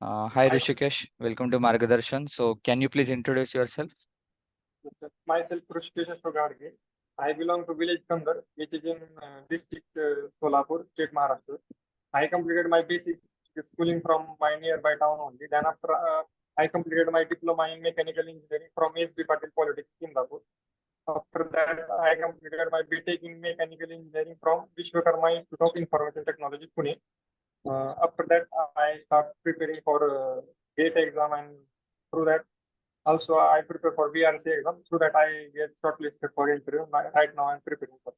Hi I, Rishikesh, welcome to MargDarshan. So can you please introduce yourself? myself, Rushikesh Sogarge. I belong to village Kandar, which is in district Solapur, state Maharashtra. I completed my basic schooling from my nearby town only. Then after I completed my diploma in mechanical engineering from SB Patil Polytechnic, Singapore. After that, I completed my BTech in mechanical engineering from Vishwakarma Institute of Information Technology, Pune. After that, I start preparing for GATE exam, and through that, also I prepare for BRC exam, so that I get shortlisted for interview. Right now, I'm preparing for.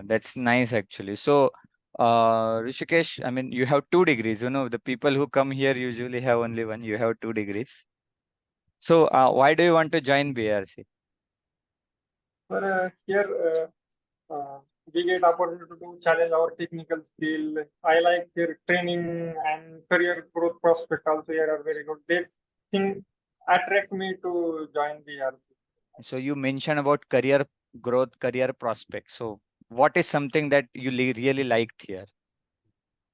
That's nice actually. So Rishikesh, I mean you have two degrees. You know the people who come here usually have only one. You have two degrees. So why do you want to join BRC? But here, we get opportunity to challenge our technical skill. I like their training and career growth prospect also here are very good. This thing attract me to join BRC. So you mentioned about career growth, career prospects. So what is something that you really liked here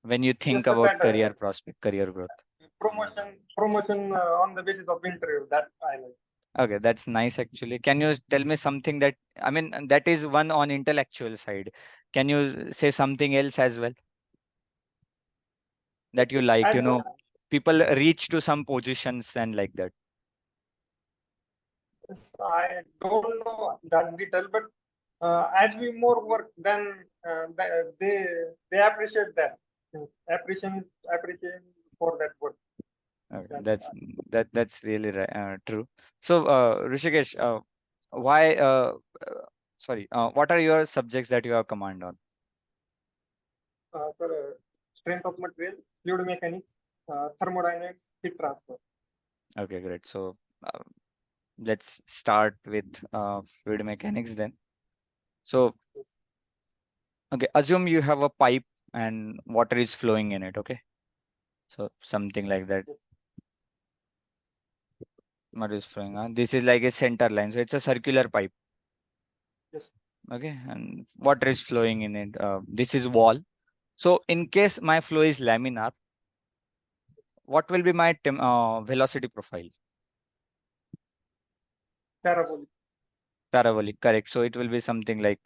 when you think Yes, about that career prospect, career growth? promotion on the basis of interview, that I like. Okay, that's nice actually. Can you tell me something that, I mean, that is one on intellectual side. Can you say something else as well that you liked? You And know, people reach to some positions and like that. I don't know that detail, but as we more work, then they they appreciate that. Appreciation appreciation for that work. Okay, That, that's really true. So, Rishikesh, why? Sorry, what are your subjects that you have command on? for strength of material, fluid mechanics, thermodynamics, heat transfer. Okay, great. So, let's start with fluid mechanics then. So, Yes. okay, assume you have a pipe and water is flowing in it. Okay, so something like that. Yes. Water is flowing. This is like a center line, so it's a circular pipe. Yes. Okay, and water is flowing in it. This is wall. So, in case my flow is laminar, what will be my velocity profile? Parabolic. Parabolic, correct. So, it will be something like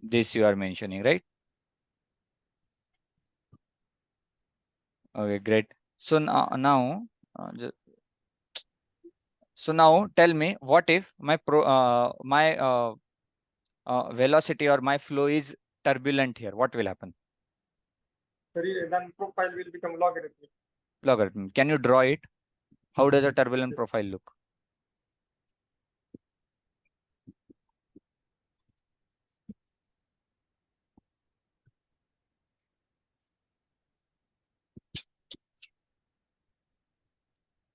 this you are mentioning, right? Okay, great. So uh, so now tell me, what if my velocity or my flow is turbulent here? What will happen? Then profile will become logarithmic. Logarithm. Can you draw it? How does a turbulent Yes. profile look?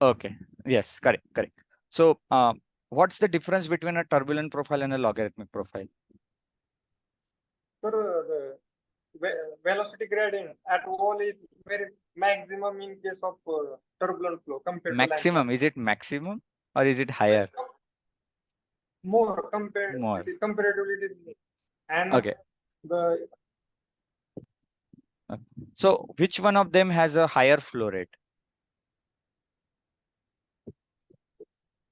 Okay. Yes, correct, correct. So, what's the difference between a turbulent profile and a logarithmic profile? So the velocity gradient at wall is very maximum in case of turbulent flow compared to laminar. Maximum, is it maximum or is it higher? More More. comparatively, and Okay. the uh, So, which one of them has a higher flow rate?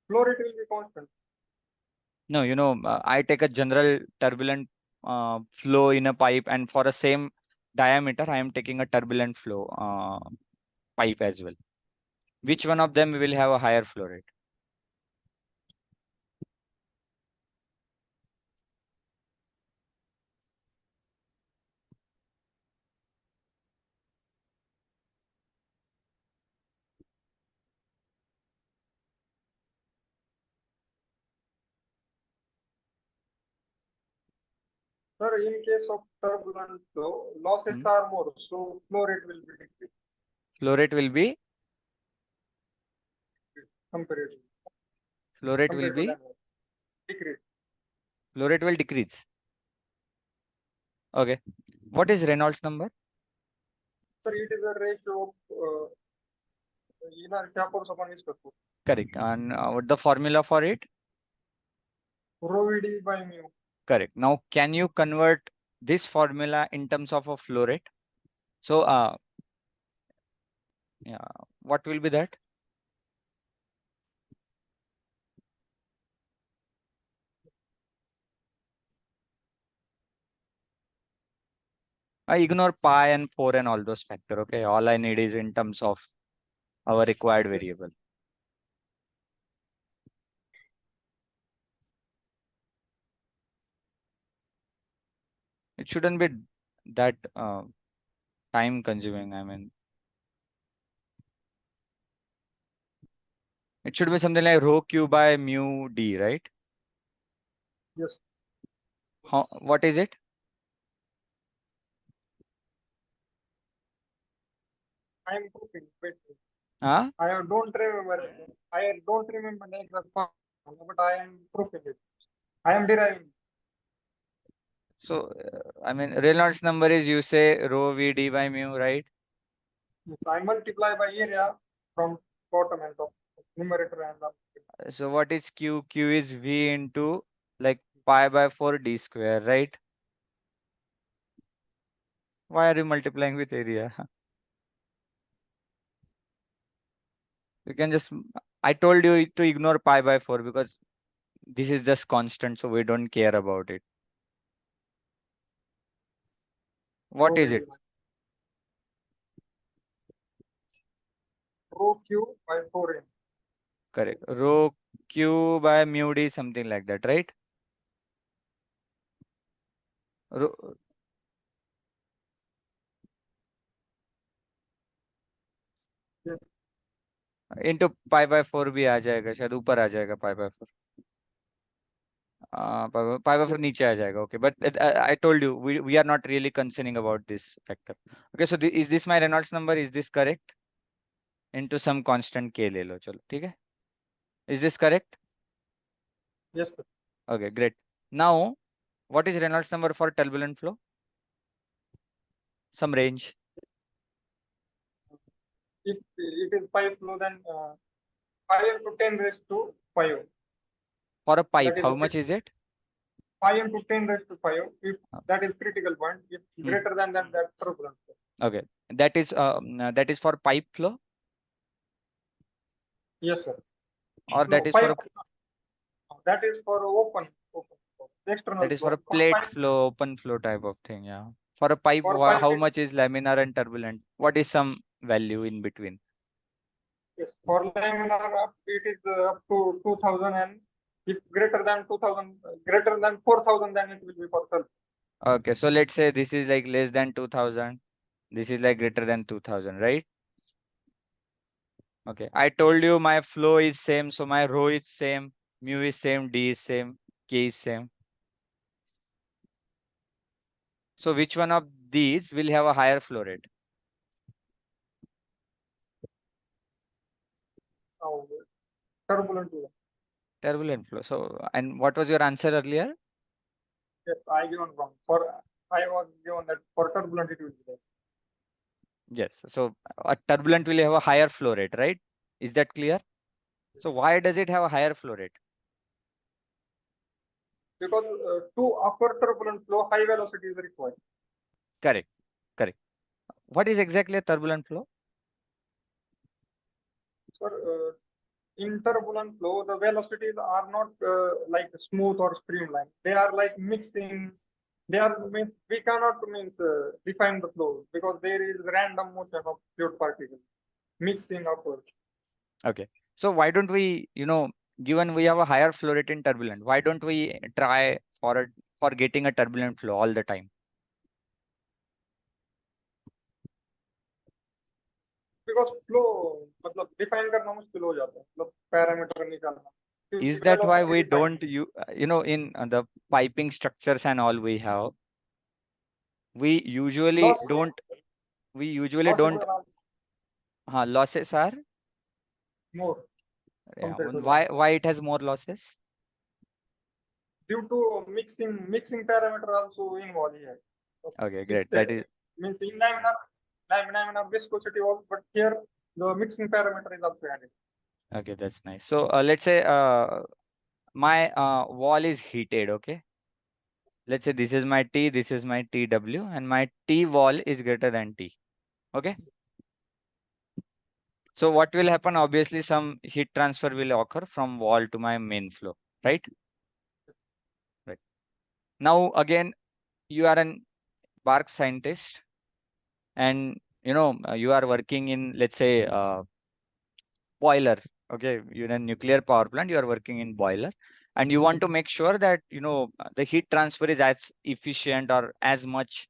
flow rate will be constant. No, I take a general turbulent flow in a pipe, and for a same diameter, I am taking a turbulent flow pipe as well. Which one of them will have a higher flow rate? Sir, in case of turbulent flow, losses Hmm? are more, so flow rate will be decreased Flow rate will be comparatively flow rate will compared to be laminar. Decrease. flow rate will decrease. Okay. What is Reynolds number? Sir, it is a ratio of inertia force upon viscous force. Correct. And what the formula for it? Rho VD by mu. Correct. Now, can you convert this formula in terms of a flow rate? So, Yeah. What will be that? I ignore pi and 4 and all those factor. Okay. All I need is in terms of our required variable. It shouldn't be that time consuming. I mean, it should be something like rho q by mu d, right? Yes, How, what is it? I am proving. Wait, Huh? I don't remember. I don't remember the exact formula, but I am proving it. I am deriving. So, I mean, Reynolds number is you say rho v d by mu, right? Yes, I multiply by area from bottom and top, numerator and So what is q? Q is v into like pi by 4 d square, right? Why are you multiplying with area? You can just, I told you to ignore pi by 4 because this is just constant, so we don't care about it. What rho is it? VD. Rho Q by 4n. Correct. Rho q by mu d, something like that, right? Rho, Yes, into pi by 4 भी आ जाएगा, शायद ऊपर आ जाएगा pi by 4. pi by 4 yes, नीचे आ जाएगा. Okay, but I told you we are not really concerning about this factor. Okay, so is this my Reynolds number? Is this correct? Into some constant k ले लो, चलो ठीक है. Is this correct? yes, sir. Okay, great. Now, what is Reynolds number for turbulent flow? Some range. If it is 5 flow, then 5 into 10 raised to 5. For a pipe, That is how a much is it? 5 into 10 raised to 5. If Uh, that is critical point, if hmm, greater than that, that's turbulent flow. Okay, that is for pipe flow, Yes, sir. or that No, is for pipe. That is for open flow, external that is for flow. a plate flow, open flow type of thing. Yeah. For a pipe, For pipe, how much is laminar and turbulent? What is some value in between? yes, for laminar it is up to 2000, and if greater than 2000, greater than 4000, then it will be for sulfur. Okay, so let's say this is like less than 2000. This is like greater than 2000, right? Okay, I told you my flow is same, so my rho is same, mu is same, d is same, k is same. So which one of these will have a higher flow rate? Now, turbulent flow. Turbulent flow. So, and what was your answer earlier? Yes, I given wrong. For I was given that for turbulent it will be less. Yes. So a turbulent will have a higher flow rate, right? Is that clear? So why does it have a higher flow rate? Because to offer turbulent flow, high velocity is required. Correct. Correct. What is exactly a turbulent flow? So in turbulent flow, the velocities are not like smooth or streamlined. They are like mixing. They are we cannot define the flow because there is random motion of fluid particles mixing upwards. Okay. So why don't we, given we have a higher flow rate in turbulent, why don't we try for getting a turbulent flow all the time? Because flow मतलब define करना मुश्किल हो जाता है मतलब parameter निकालना Is क्योंकि that why velocity we define don't in the piping structures and all we have, we usually loss don't we usually losses don't are losses are, more yeah, compared to that why it has more losses? due to mixing parameter also involved here. So Okay, it great. That is means in laminar viscosity also, but here the mixing parameter is also added. okay. That's nice. So let's say my wall is heated. Okay. Let's say this is my T, this is my TW, and my T wall is greater than T. Okay. So what will happen? Obviously, some heat transfer will occur from wall to my main flow, right? Right. Now, again, you are an BARC scientist and you are working in, let's say, boiler. Okay, you're in a nuclear power plant, you are working in boiler and you want to make sure that, the heat transfer is as efficient or as much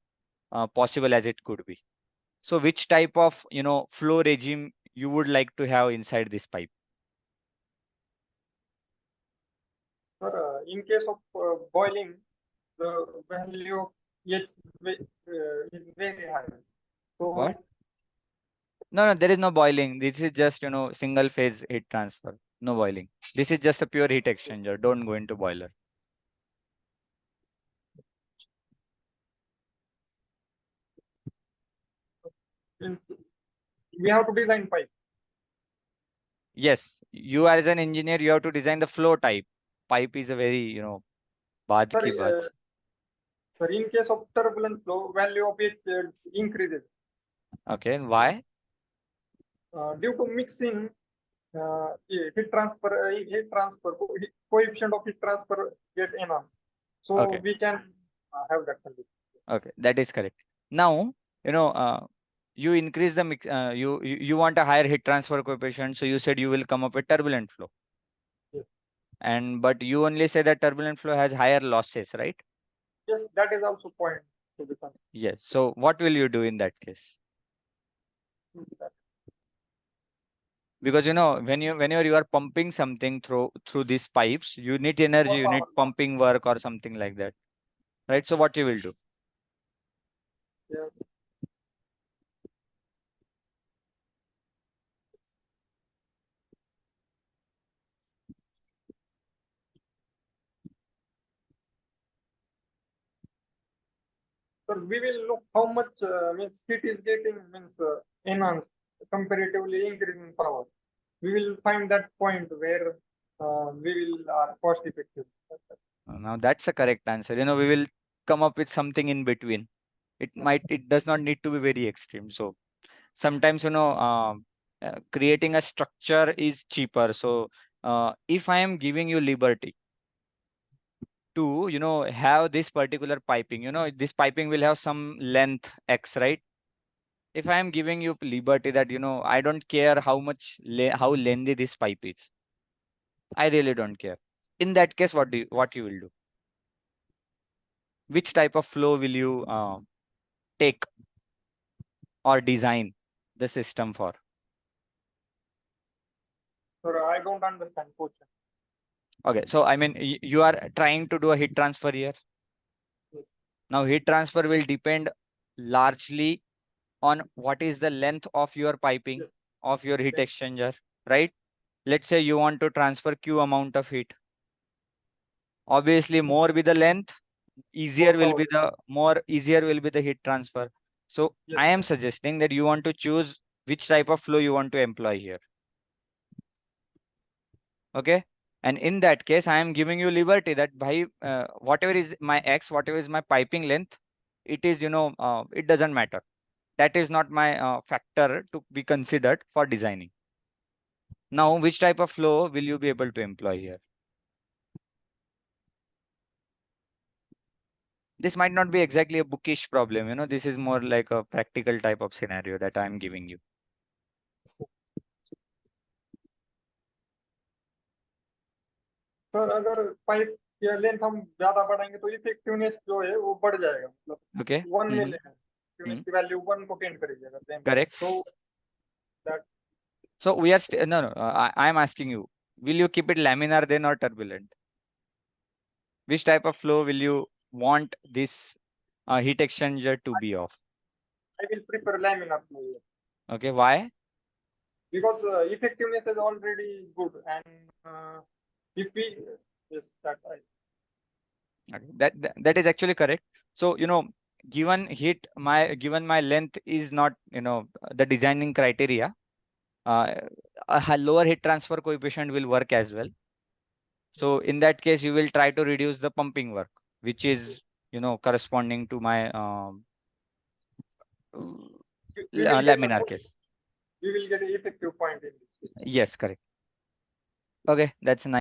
possible as it could be. So which type of, flow regime you would like to have inside this pipe? Sir, in case of boiling, the value of H is very high. What? So, No, no, there is no boiling. This is just, single phase heat transfer. No boiling. This is just a pure heat exchanger. Don't go into boiler. means we have to design pipe. Yes, you as an engineer, you have to design the flow type. Pipe is a very, baat Sir, ki baat. sir, in case of turbulent flow, value of H increases Okay, why? due to mixing heat transfer coefficient of heat transfer get enhanced. So Okay, we can have that condition. okay, that is correct. Now, you increase the mix, you want a higher heat transfer coefficient, so you said you will come up with turbulent flow. Yes. And but you only say that turbulent flow has higher losses, right? Yes, that is also point to be Yes. So what will you do in that case? considered. Because whenever you are pumping something through these pipes, you need energy, More you need power. pumping work or something like that, right? So what you will do? Yes. So we will look how much means heat is getting means enhanced comparatively increasing power. We will find that point where we will are cost effective. Now that's a correct answer. We will come up with something in between. It does not need to be very extreme. So sometimes, creating a structure is cheaper. So if I am giving you liberty to, have this particular piping, this piping will have some length X, right? If I am giving you liberty that, I don't care how lengthy this pipe is. I really don't care. In that case, what you will do? Which type of flow will you take or design the system for? So I don't understand question. Okay, so I mean, you are trying to do a heat transfer here. Yes. Now, heat transfer will depend largely on what is the length of your piping Yes. of your heat Then exchanger, right? Let's say you want to transfer Q amount of heat. Obviously, more with the length, more power. more easier will be the heat transfer. So Yes. I am suggesting that you want to choose which type of flow you want to employ here. Okay. And in that case, I am giving you liberty that by whatever is my X, whatever is my piping length, it is, it doesn't matter. That is not my factor to be considered for designing. Now, which type of flow will you be able to employ here? This might not be exactly a bookish problem, this is more like a practical type of scenario that I'm giving you. Sir अगर pipe की length हम ज्यादा बढ़ाएंगे तो effectiveness जो है वो बढ़ जाएगा मतलब Okay. वन में लेना इफेक्टिवनेस की वैल्यू वन को टेंड करेगी अगर लेंथ Correct. तो that So we are no, no. I am asking you, will you keep it laminar then or turbulent? Which type of flow will you want this heat exchanger to be of? I will prefer laminar flow Okay, why? because effectiveness is already good and if we yes that I Okay, that is actually correct. So, given my length is not, the designing criteria, uh, a lower heat transfer coefficient will work as well. So in that case, you will try to reduce the pumping work, which is, corresponding to my we will get the laminar case. we will get an effective point in this case. Yes, correct. Okay, that's a nice